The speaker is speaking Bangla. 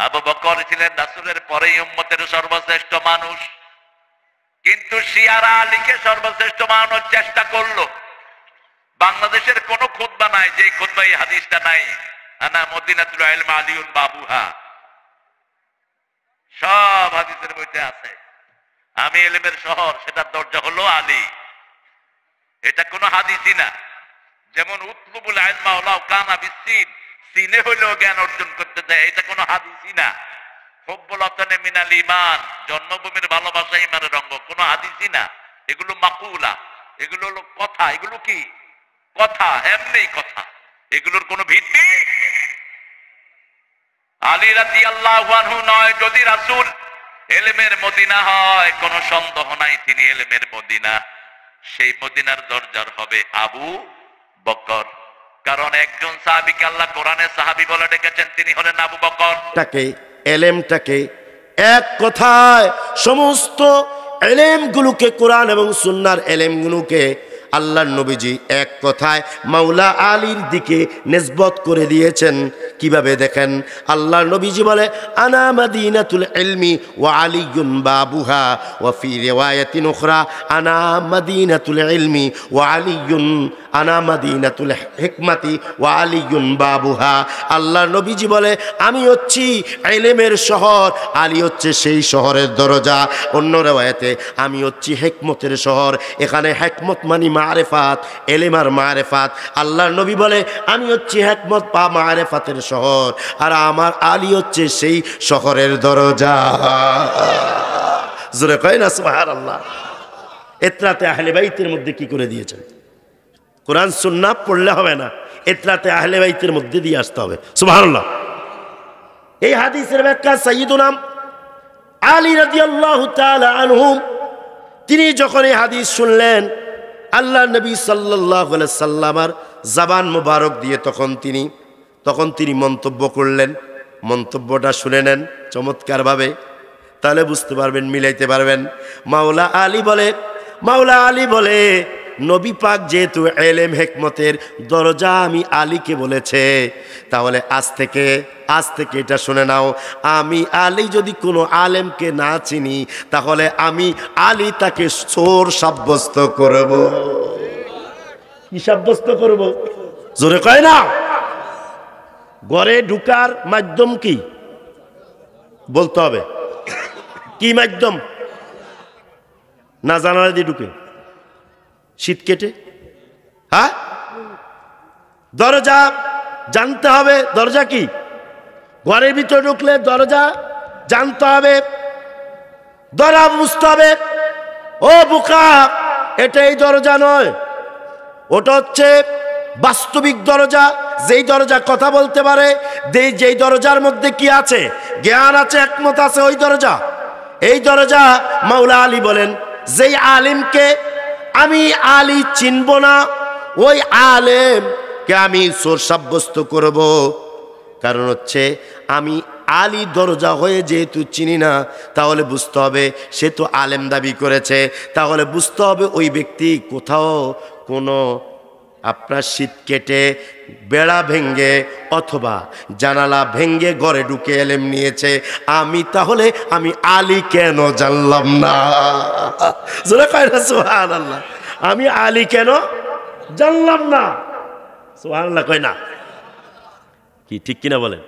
আবু বকর ছিলেন রাসূলের পরেই উম্মতের সর্বশ্রেষ্ঠ মানুষ, কিন্তু শিয়ারা আলীকে সর্বশ্রেষ্ঠ বানানোর চেষ্টা করলো। বাংলাদেশের কোন খুতবা নাই যে খুতবা এই হাদিসটা নাই, আনা মদিনাতুল ইলম আলিউন বাবুহা, সব হাদিসের বইতে আছে। আমি ইলমের শহর, সেটার দরজা হলো আলী। এটা কোনো হাদিসই না। যেমন উতলুবুল ইলমা ওয়ালাউ কানা বিসসিন, সিনে হইলেও জ্ঞান অর্জন করতে দেয়, এটা কোনো হাদিসই না। হুব্বুল ওয়াতানি মিনাল ঈমান, জন্মভূমির ভালোবাসা ঈমানের অঙ্গ, কোনো হাদিসই না। এগুলো মাকুলা, এগুলো হলো কথা। এগুলো কি কথা? এমনি কথা, এগুলোর কোনো ভিত্তি। আলী রাদিয়াল্লাহু আনহু নয়, যদি রাসূল ইলমের মদিনা হয় কোনো সন্দেহ নাই তিনি ইলমের মদিনা। সেই মদিনার দরজার হবে আবু বকর, কারণ একজন সাহাবীকে আল্লাহ কোরআনে সাহাবী বলে ডেকেছেন, তিনি হলেন আবু বকর। এলেমটাকে এক কথায় সমস্ত এলেমগুলোকে, কোরআন এবং সুন্নাহর এলেমগুলোকে আল্লাহর নবীজি এক কথায় মাওলা আলীর দিকে নিসবত করে দিয়েছেন। কিভাবে দেখেন, আল্লাহর নবীজি বলে আনা মাদিনাতুল ইলমি ওয়া আলিয়ুন বাবুহা, ওয়া ফি রিওয়ায়াতিন উখরা আনা মাদিনাতুল ইলমি ওয়া আলিয়ুন, আনা মাদিনাতুল হিকমাতি ওয়া আলিয়ুন বাবুহা। আল্লাহর নবীজি বলে আমি হচ্ছি ইলমের শহর, আলী হচ্ছে সেই শহরের দরজা। অন্য রিওয়ায়াতে আমি হচ্ছি হিকমতের শহর। এখানে হিকমত মানে মারেফাত, ইলম আর মারেফাত। আল্লাহর নবী বলে আমি হচ্ছি হিকমত বা মারেফাতের শহর, আর আমার আলী হচ্ছে সেই শহরের দরজা। জোরে কয় না সুবহানাল্লাহ। এতরাতে আহলে বাইতের মধ্যে কি করে দিয়েছেন? কোরআন সুন্নাহ পড়লে হবে না, এতরাতে আহলে বাইতের মধ্যে দিয়ে আসতে হবে। সুবহানাল্লাহ। এই হাদিসের ব্যাখ্যা সাইয়্যিদুনা আলী রাদিয়াল্লাহু তাআলা আনহু, তিনি যখন এই হাদিস শুনলেন আল্লাহ নবী সাল্লাল্লাহু আলাইহি সাল্লামের জবান মোবারক দিয়ে, তখন তিনি মন্তব্য করলেন। মন্তব্যটা শুনে নেন চমৎকারভাবে, তাহলে বুঝতে পারবেন, মিলাইতে পারবেন। মাওলা আলী বলে নবী পাক যেহেতু ইলম হিকমতের দরজা আমি আলীকে বলেছে, তাহলে আজ থেকে এটা শুনে নাও, আমি আলী যদি কোনো আলেমকে না চিনি, তাহলে আমি আলী তাকে চোর সাব্যস্ত করব। কি সাব্যস্ত করব? জোরে কয় না। ঘরে ঢুকার মাধ্যম কি বলতে হবে? কি মাধ্যম? না জানালা দিয়ে ঢুকে, শীত কেটে, হ্যাঁ? দরজা জানতে হবে। দরজা কি? ঘরের ভিতরে ঢুকলে দরজা জানতে হবে, দরজা বুঝতে হবে। ও বোকা, এটা এই দরজা নয়, ওটা হচ্ছে বাস্তবিক দরজা, যেই দরজা কথা বলতে পারে, যেই দরজার মধ্যে কি আছে? জ্ঞান আছে, একমত আছে, ওই দরজা। এই দরজা মাওলা আলী বলেন, যেই আলিমকে আমি আলী চিনব না, ওই আলেমকে আমি চোর সাব্যস্ত করব। কারণ হচ্ছে আমি আলী দরজা হয়ে যেহেতু চিনি না, তাহলে বুঝতে হবে সে তো আলেম দাবি করেছে, তাহলে বুঝতে হবে ওই ব্যক্তি কোথাও কোনো আপনার শীত কেটে, বেড়া ভেঙ্গে অথবা জানালা ভেঙ্গে ঘরে ঢুকে এলেম নিয়েছে। তাহলে আমি আলী কেন জানলাম না? জোরে কয় না সুবহানাল্লাহ। আমি আলী কেন জানলাম না? সুবহানাল্লাহ কয় না? কি ঠিক কিনা বলেন?